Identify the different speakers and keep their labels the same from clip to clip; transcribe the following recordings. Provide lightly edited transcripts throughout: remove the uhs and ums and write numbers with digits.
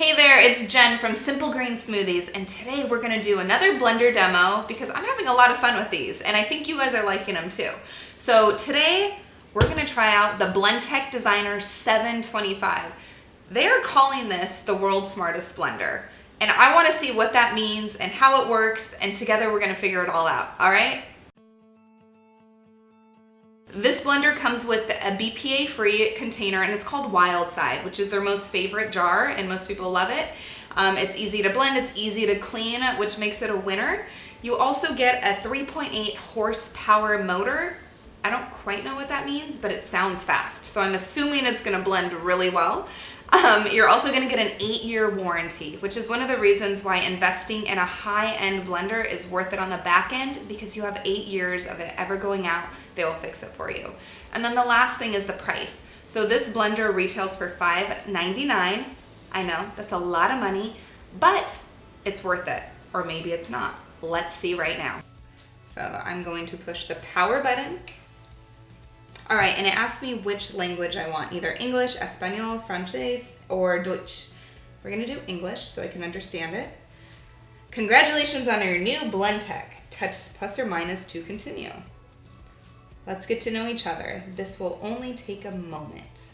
Speaker 1: Hey there, it's Jen from Simple Green Smoothies, and today we're gonna do another blender demo because I'm having a lot of fun with these, and I think you guys are liking them too. So today, we're gonna try out the Blendtec Designer 725. They are calling this the world's smartest blender, and I wanna see what that means and how it works, and together we're gonna figure it all out, all right? This blender comes with a BPA-free container, and it's called Wild Side, which is their most favorite jar, and most people love it. It's easy to blend, it's easy to clean, which makes it a winner. You also get a 3.8 horsepower motor. I don't quite know what that means, but it sounds fast, so I'm assuming it's gonna blend really well. You're also gonna get an 8-year warranty, which is one of the reasons why investing in a high-end blender is worth it on the back end, because you have 8 years of it ever going out, they will fix it for you. And then the last thing is the price. So this blender retails for $5.99. I know, that's a lot of money, but it's worth it, or maybe it's not. Let's see right now. So I'm going to push the power button. All right, and it asks me which language I want, either English, Espanol, Francais, or Deutsch. We're gonna do English so I can understand it. Congratulations on your new Blendtec. Touch plus or minus to continue. Let's get to know each other. This will only take a moment.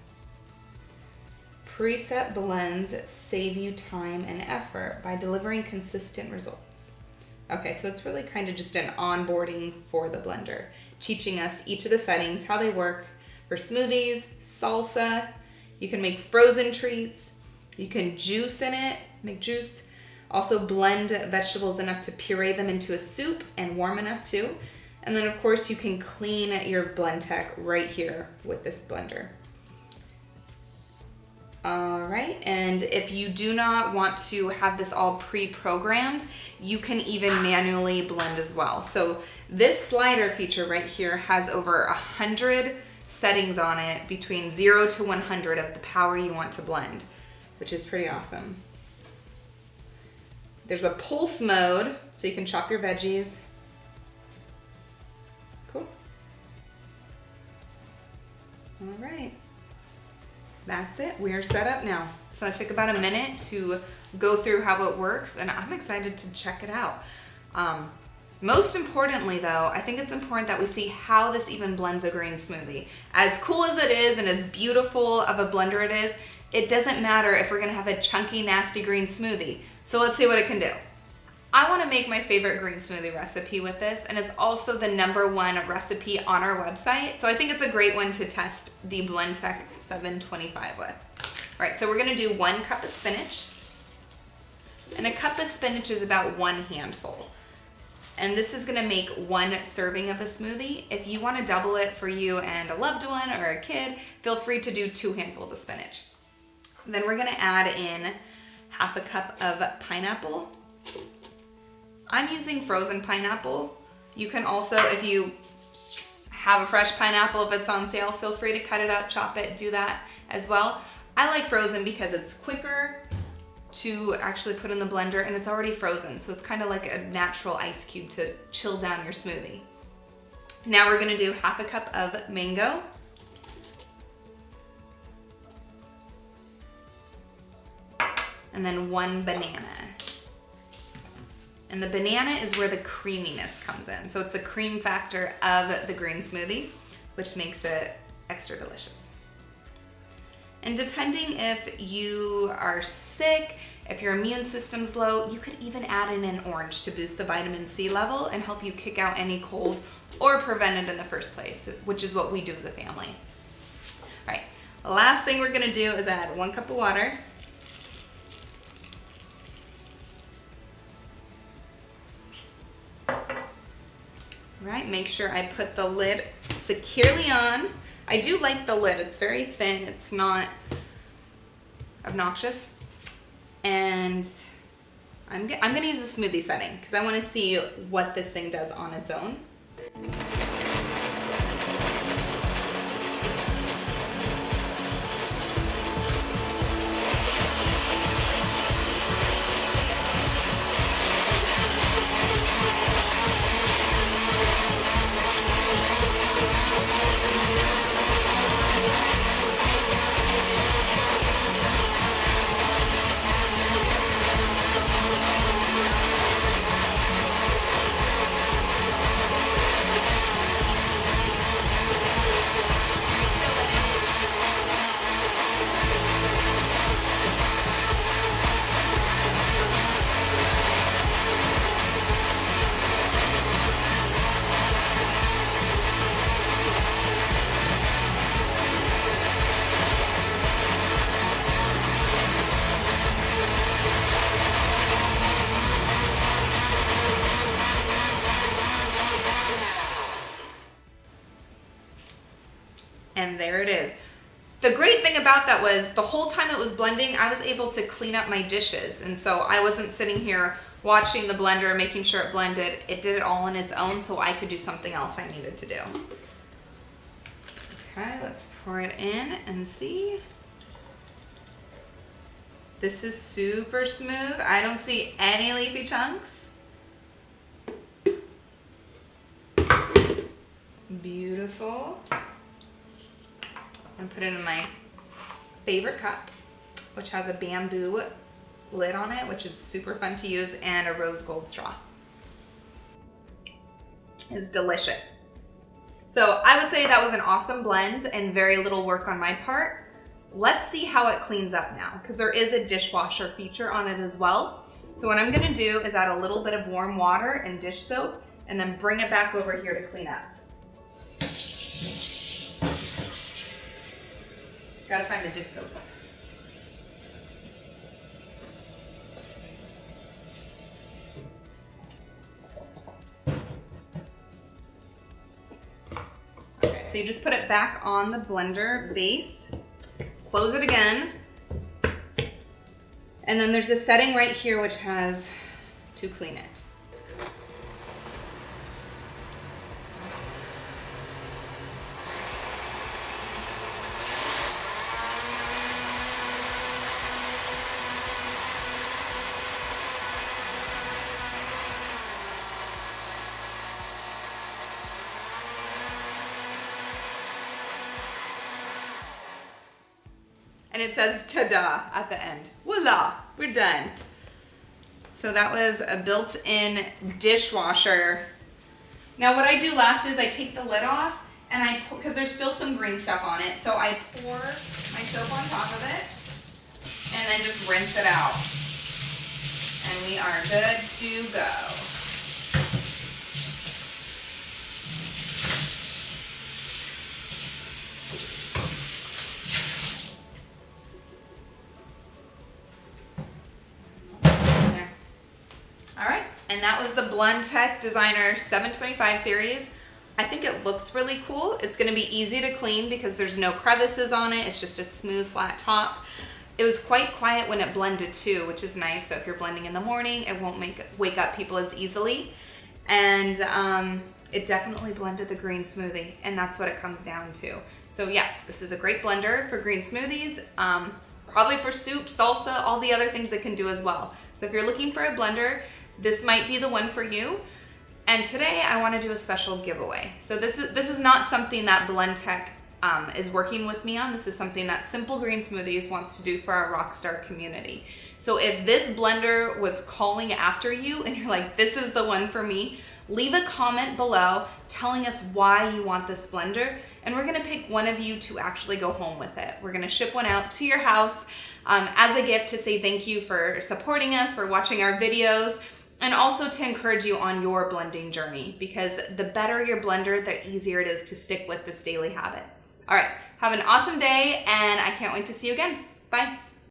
Speaker 1: Preset blends save you time and effort by delivering consistent results. Okay, so it's really kind of just an onboarding for the blender, teaching us each of the settings, how they work for smoothies, salsa. You can make frozen treats. You can juice in it, make juice. Also blend vegetables enough to puree them into a soup and warm enough too. And then of course you can clean your Blendtec right here with this blender. All right, and if you do not want to have this all pre-programmed, you can even manually blend as well. So this slider feature right here has over 100 settings on it, between 0 to 100 of the power you want to blend, which is pretty awesome. There's a pulse mode, so you can chop your veggies. Cool. All right. That's it, we are set up now. So it took about a minute to go through how it works, and I'm excited to check it out. Most importantly though, I think it's important that we see how this even blends a green smoothie. As cool as it is and as beautiful of a blender it is, it doesn't matter if we're gonna have a chunky, nasty green smoothie. So let's see what it can do. I wanna make my favorite green smoothie recipe with this, and it's also the #1 recipe on our website. So I think it's a great one to test the Blendtec 725 with. All right, so we're gonna do 1 cup of spinach. And a cup of spinach is about 1 handful. And this is gonna make 1 serving of a smoothie. If you wanna double it for you and a loved one or a kid, feel free to do 2 handfuls of spinach. Then we're gonna add in half a cup of pineapple. I'm using frozen pineapple. You can also, if you have a fresh pineapple, if it's on sale, feel free to cut it up, chop it, do that as well. I like frozen because it's quicker to actually put in the blender, and it's already frozen, so it's kind of like a natural ice cube to chill down your smoothie. Now we're gonna do half a cup of mango. And then 1 banana. And the banana is where the creaminess comes in. So it's the cream factor of the green smoothie, which makes it extra delicious. And depending if you are sick, if your immune system's low, you could even add in an orange to boost the vitamin C level and help you kick out any cold or prevent it in the first place, which is what we do as a family. All right, the last thing we're gonna do is add 1 cup of water. Right, make sure I put the lid securely on. I do like the lid, it's very thin, it's not obnoxious. And I'm gonna use the smoothie setting because I wanna see what this thing does on its own. And there it is. The great thing about that was the whole time it was blending, I was able to clean up my dishes. And so I wasn't sitting here watching the blender, making sure it blended. It did it all on its own so I could do something else I needed to do. Okay, let's pour it in and see. This is super smooth. I don't see any leafy chunks. Beautiful. And put it in my favorite cup, which has a bamboo lid on it, which is super fun to use, and a rose gold straw. It's delicious. So I would say that was an awesome blend and very little work on my part. Let's see how it cleans up now, because there is a dishwasher feature on it as well. So what I'm gonna do is add a little bit of warm water and dish soap, and then bring it back over here to clean up. Gotta find the dish soap. Okay, so you just put it back on the blender base, close it again, and then there's a setting right here which has to clean it. And it says ta-da at the end. Voila, we're done. So that was a built-in dishwasher. Now what I do last is I take the lid off and I, because there's still some green stuff on it, so I pour my soap on top of it and then just rinse it out. And we are good to go. And that was the Blendtec Designer 725 series. I think it looks really cool. It's gonna be easy to clean because there's no crevices on it. It's just a smooth, flat top. It was quite quiet when it blended too, which is nice. So if you're blending in the morning, it won't wake up people as easily. And it definitely blended the green smoothie, and that's what it comes down to. So yes, this is a great blender for green smoothies, probably for soup, salsa, all the other things it can do as well. So if you're looking for a blender, this might be the one for you. And today I want to do a special giveaway. So this is not something that Blendtec is working with me on. This is something that Simple Green Smoothies wants to do for our Rockstar community. So if this blender was calling after you and you're like, this is the one for me, leave a comment below telling us why you want this blender, and we're gonna pick one of you to actually go home with it. We're gonna ship one out to your house as a gift to say thank you for supporting us, for watching our videos, and also to encourage you on your blending journey, because the better your blender, the easier it is to stick with this daily habit. All right, have an awesome day, and I can't wait to see you again. Bye.